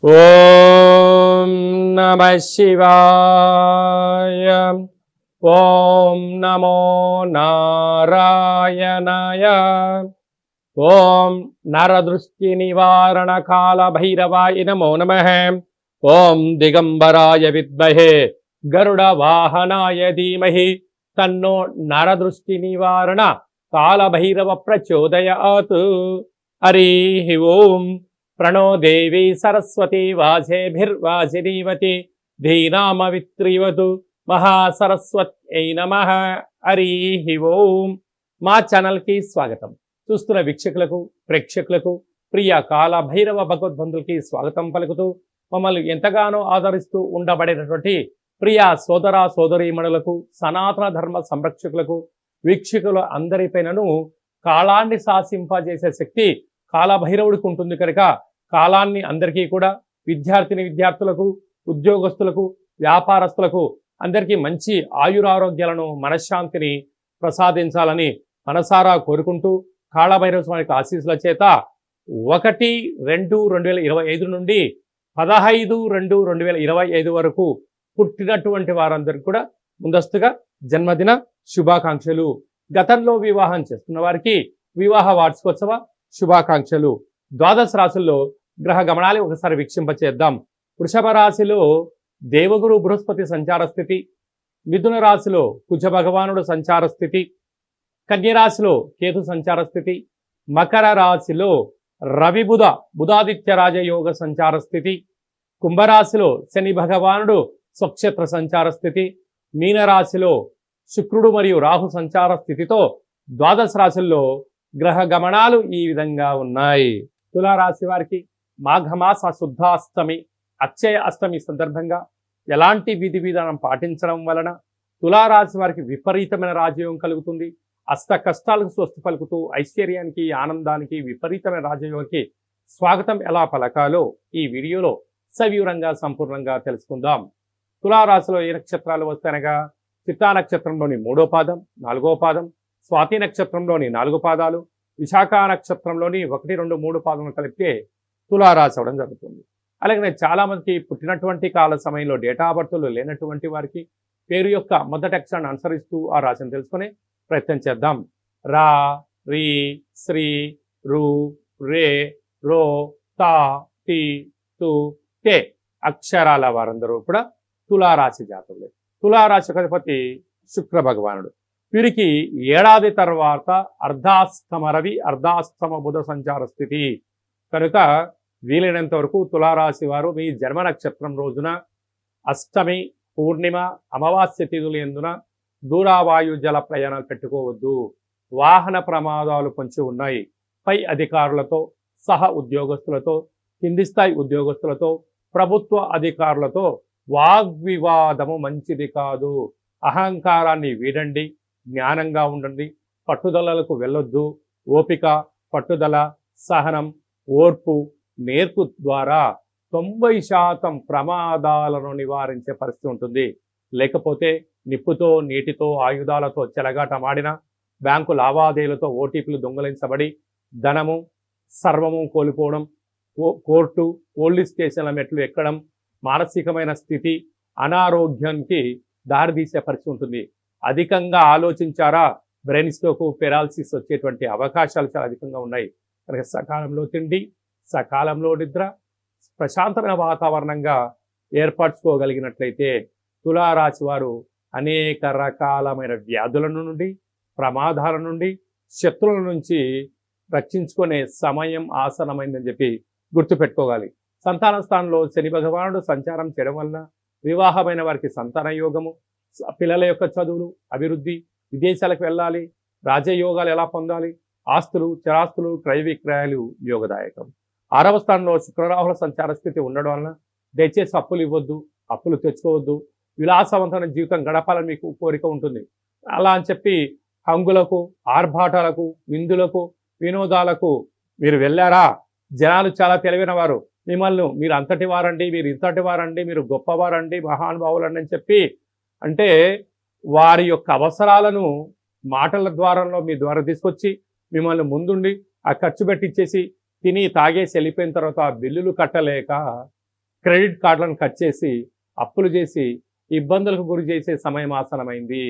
ఓం నమః శివాయ. ఓం నమో నారాయణాయ. ఓం నరదృష్టి నివారణ కాల భైరవాయ నమో నమః. ఓం దిగంబరాయ విద్మహే గరుడ వాహనాయ ధీమహి తన్నో నరదృష్టి నివారణ కాల భైరవ ప్రచోదయాత్. హరి ఓం. ప్రణో దేవి సరస్వతి వాజేభిర్వాజినీవతి ధీనామవిత్రివతు మహాసరస్వత్యై నమః. హరి ఓం. మా ఛానల్కి స్వాగతం. చూస్తున్న వీక్షకులకు ప్రేక్షకులకు ప్రియ కాల భైరవ భగవద్బంధులకి స్వాగతం పలుకుతూ మమ్మల్ని ఎంతగానో ఆదరిస్తూ ఉండబడినటువంటి ప్రియ సోదర సోదరీమణులకు సనాతన ధర్మ సంరక్షకులకు వీక్షకుల అందరిపైనను కాలాన్ని శాసింపజేసే శక్తి కాలభైరవుడికి ఉంటుంది కనుక కాలాన్ని అందరికీ కూడా విద్యార్థులకు ఉద్యోగస్తులకు వ్యాపారస్తులకు అందరికీ మంచి ఆయురారోగ్యాలను మనశ్శాంతిని ప్రసాదించాలని మనసారా కోరుకుంటూ కాళభైరవ స్వామికి ఆశీస్సుల చేత 1-2-2025 నుండి 15-2-2025 వరకు పుట్టినటువంటి వారందరికీ కూడా ముందస్తుగా జన్మదిన శుభాకాంక్షలు. గతంలో వివాహం చేస్తున్న వారికి వివాహ వార్షికోత్సవ శుభాకాంక్షలు. ద్వాదశ రాశుల్లో గ్రహ గమనాలు ఒకసారి వీక్షింపచేద్దాం. వృషభ రాశిలో దేవగురు బృహస్పతి సంచార స్థితి, మిథున రాశిలో కుజ భగవానుడు సంచార స్థితి, కన్యరాశిలో కేతు సంచార స్థితి, మకర రాశిలో రవి బుధాదిత్య రాజయోగ సంచార స్థితి, కుంభరాశిలో శని భగవానుడు స్వక్షేత్ర సంచార స్థితి, మీనరాశిలో శుక్రుడు మరియు రాహు సంచార స్థితితో ద్వాదశ రాశుల్లో గ్రహ గమనాలు ఈ విధంగా ఉన్నాయి. తులారాశి వారికి మాఘమాస శుద్ధాష్టమి అక్షయ అష్టమి సందర్భంగా ఎలాంటి విధి విధానం పాటించడం వలన తులారాశి వారికి విపరీతమైన రాజయోగం కలుగుతుంది. అష్ట కష్టాలకు స్వస్తి పలుకుతూ ఐశ్వర్యానికి ఆనందానికి విపరీతమైన రాజయోగానికి స్వాగతం ఎలా పలకాలో ఈ వీడియోలో సవివరంగా సంపూర్ణంగా తెలుసుకుందాం. తులారాశిలో ఏ నక్షత్రాలు వస్తాయనగా చిత్తా నక్షత్రంలోని 3వ పాదం 4వ పాదం, స్వాతి నక్షత్రంలోని 4 పాదాలు, విశాఖ నక్షత్రంలోని 1, 2, 3 పాదములు కలిపితే తులారాశి అవడం జరుగుతుంది. అలాగే చాలా మందికి పుట్టినటువంటి కాల సమయంలో డేటా బర్త్లు లేనటువంటి వారికి పేరు యొక్క మొదటి అక్షరాన్ని అనుసరిస్తూ ఆ రాశిని తెలుసుకునే ప్రయత్నం చేద్దాం. రా, రీ, శ్రీ, రు, రే, రో, తా, తి, తు, తే అక్షరాల వారందరూ కూడా తులారాశి జాతకులే. తులారాశి అధిపతి శుక్ర భగవానుడు. వీరికి ఏడాది తర్వాత అర్ధాష్టమ రవి అర్ధాష్టమ బుధ సంచార స్థితి కనుక వీలైనంత వరకు తులారాశి వారు మీ జన్మ నక్షత్రం రోజున అష్టమి, పూర్ణిమ, అమావాస్య తిథులు ఎందున దూరావాయు జల ప్రయాణాలు పెట్టుకోవద్దు. వాహన ప్రమాదాలు కొంచెం ఉన్నాయి. పై అధికారులతో సహ ఉద్యోగస్తులతో కింది స్థాయి ఉద్యోగస్తులతో ప్రభుత్వ అధికారులతో వాగ్వివాదము మంచిది కాదు. అహంకారాన్ని వీడండి, జ్ఞానంగా ఉండండి, పట్టుదలలకు వెళ్ళొద్దు. ఓపిక, పట్టుదల, సహనం, ఓర్పు, నేర్పు ద్వారా 90% ప్రమాదాలను నివారించే పరిస్థితి ఉంటుంది. లేకపోతే నిప్పుతో, నీటితో, ఆయుధాలతో చెలగాటమాడిన, బ్యాంకు లావాదేవీలతో ఓటీపీలు దొంగలించబడి ధనము సర్వము కోల్పోవడం, కోర్టు పోలీస్ స్టేషన్ల మెట్లు ఎక్కడం, మానసికమైన స్థితి, అనారోగ్యానికి దారితీసే పరిస్థితి ఉంటుంది. అధికంగా ఆలోచించారా బ్రెయిన్ స్ట్రోక్, పెరాలసిస్ వచ్చేటువంటి అవకాశాలు చాలా అధికంగా ఉన్నాయి. కనుక సకాలంలో తిండి, సకాలంలో నిద్ర, ప్రశాంతమైన వాతావరణంగా ఏర్పరచుకోగలిగినట్లయితే తులారాశి వారు అనేక రకాలమైన వ్యాధుల నుండి, ప్రమాదాల నుండి, శత్రువుల నుంచి రక్షించుకునే సమయం ఆసనమైందని చెప్పి గుర్తుపెట్టుకోవాలి. సంతాన స్థానంలో శని భగవానుడు సంచారం చేయడం వలన వివాహమైన వారికి సంతాన యోగము, పిల్లల యొక్క చదువులు, అభివృద్ధి, విదేశాలకు వెళ్ళాలి, రాజయోగాలు ఎలా పొందాలి, ఆస్తులు, చరాస్తులు, క్రయ విక్రయాలు యోగదాయకం. 6వ స్థానంలో శుక్రరాహుల సంచార స్థితి ఉండడం వలన దయచేసి అప్పులు ఇవ్వద్దు, అప్పులు తెచ్చుకోవద్దు. విలాసవంతమైన జీవితం గడపాలని మీకు కోరిక ఉంటుంది. అలా అని చెప్పి హంగులకు, ఆర్భాటాలకు, విందులకు, వినోదాలకు మీరు వెళ్ళారా? జనాలు చాలా తెలివైన వారు. మిమ్మల్ని మీరు అంతటి వారండి, మీరు ఇంతటి వారండి, మీరు గొప్పవారండి, మహానుభావులండి అని చెప్పి అంటే వారి యొక్క అవసరాలను మాటల ద్వారంలో మీ ద్వారా తీసుకొచ్చి మిమ్మల్ని ముందుండి ఆ ఖర్చు పెట్టించేసి తిని తాగేసి వెళ్ళిపోయిన తర్వాత ఆ బిల్లులు కట్టలేక క్రెడిట్ కార్డులను కట్ చేసి అప్పులు చేసి ఇబ్బందులకు గురి చేసే సమయం ఆసనమైంది.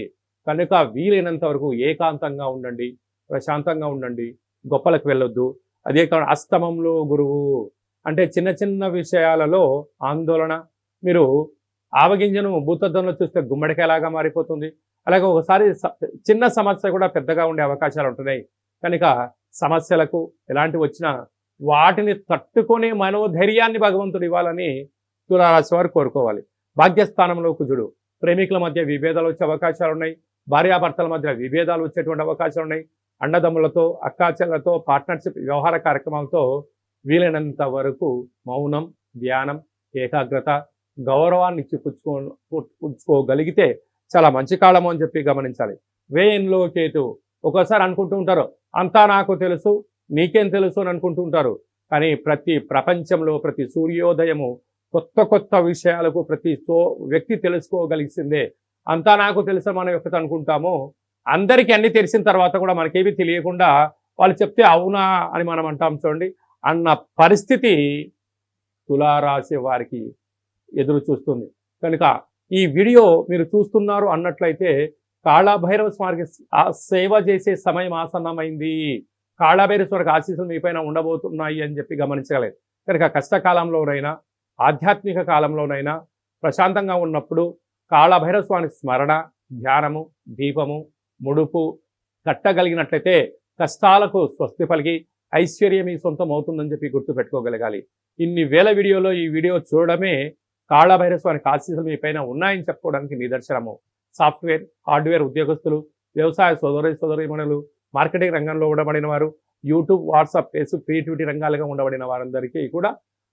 కనుక వీలైనంత వరకు ఏకాంతంగా ఉండండి, ప్రశాంతంగా ఉండండి, గొప్పలకు వెళ్ళొద్దు. అదే కాకుండా అస్తమంలో గురువు అంటే చిన్న చిన్న విషయాలలో ఆందోళన, మీరు ఆవగింజను భూతద్దంలో చూస్తే గుమ్మడికాయలాగా మారిపోతుంది. అలాగే ఒకసారి చిన్న సమస్య కూడా పెద్దగా ఉండే అవకాశాలు ఉంటున్నాయి. కనుక సమస్యలకు ఎలాంటి వచ్చినా వాటిని తట్టుకునే మనోధైర్యాన్ని భగవంతుడు ఇవ్వాలని తులారాశి వారు కోరుకోవాలి. భాగ్యస్థానంలో కుజుడు, ప్రేమికుల మధ్య విభేదాలు వచ్చే అవకాశాలు ఉన్నాయి. భార్యాభర్తల మధ్య విభేదాలు వచ్చేటువంటి అవకాశాలు ఉన్నాయి. అన్నదమ్ములతో, అక్కాచెల్లతో, పార్ట్నర్షిప్ వ్యవహార కార్యక్రమాలతో వీలైనంత వరకు మౌనం, ధ్యానం, ఏకాగ్రత, గౌరవాన్ని ఇచ్చి పుచ్చుకోగలిగితే చాలా మంచి కాలము అని చెప్పి గమనించాలి. వ్యయంలో కేతు, ఒక్కోసారి అనుకుంటూ ఉంటారు అంతా నాకు తెలుసు, నీకేం తెలుసు అని అనుకుంటూ ఉంటారు. కానీ ప్రతి ప్రపంచంలో ప్రతి సూర్యోదయము కొత్త కొత్త విషయాలకు ప్రతి వ్యక్తి తెలుసుకోగలిసిందే. అంతా నాకు తెలుసు మనం ఎప్పుడు అనుకుంటామో, అందరికీ అన్ని తెలిసిన తర్వాత కూడా మనకేమీ తెలియకుండా వాళ్ళు చెప్తే అవునా అని మనం అంటాం చూడండి, అన్న పరిస్థితి తులారాశి వారికి ఎదురు చూస్తుంది. కనుక ఈ వీడియో మీరు చూస్తున్నారు అన్నట్లయితే కాళభైరవ స్వామికి సేవ చేసే సమయం ఆసన్నమైంది. కాళభైరవ స్వామికి ఆశీస్సులు మీపైన ఉండబోతున్నాయి అని చెప్పి గమనించగలేదు. కనుక కష్టకాలంలోనైనా ఆధ్యాత్మిక కాలంలోనైనా ప్రశాంతంగా ఉన్నప్పుడు కాళభైరవ స్వామి స్మరణ, ధ్యానము, దీపము, ముడుపు కట్టగలిగినట్లయితే కష్టాలకు స్వస్తి పలికి ఐశ్వర్యం మీ సొంతం అవుతుందని చెప్పి గుర్తుపెట్టుకోగలగాలి. ఇన్ని వేల వీడియోలో ఈ వీడియో చూడడమే కాళభైరవ స్వామికి ఆశీస్సులు మీ పైన ఉన్నాయని చెప్పుకోవడానికి నిదర్శనము. సాఫ్ట్వేర్, హార్డ్వేర్ ఉద్యోగస్తులు, వ్యవసాయ సోదరీమణులు, మార్కెటింగ్ రంగంలో ఉండబడిన వారు, యూట్యూబ్, వాట్సాప్, ఫేస్బుక్, క్రియేటివిటీ రంగాలుగా ఉండబడిన వారందరికీ కూడా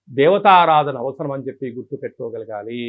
దేవతారాధన అవసరం అని చెప్పి గుర్తుపెట్టుకోగలగాలి.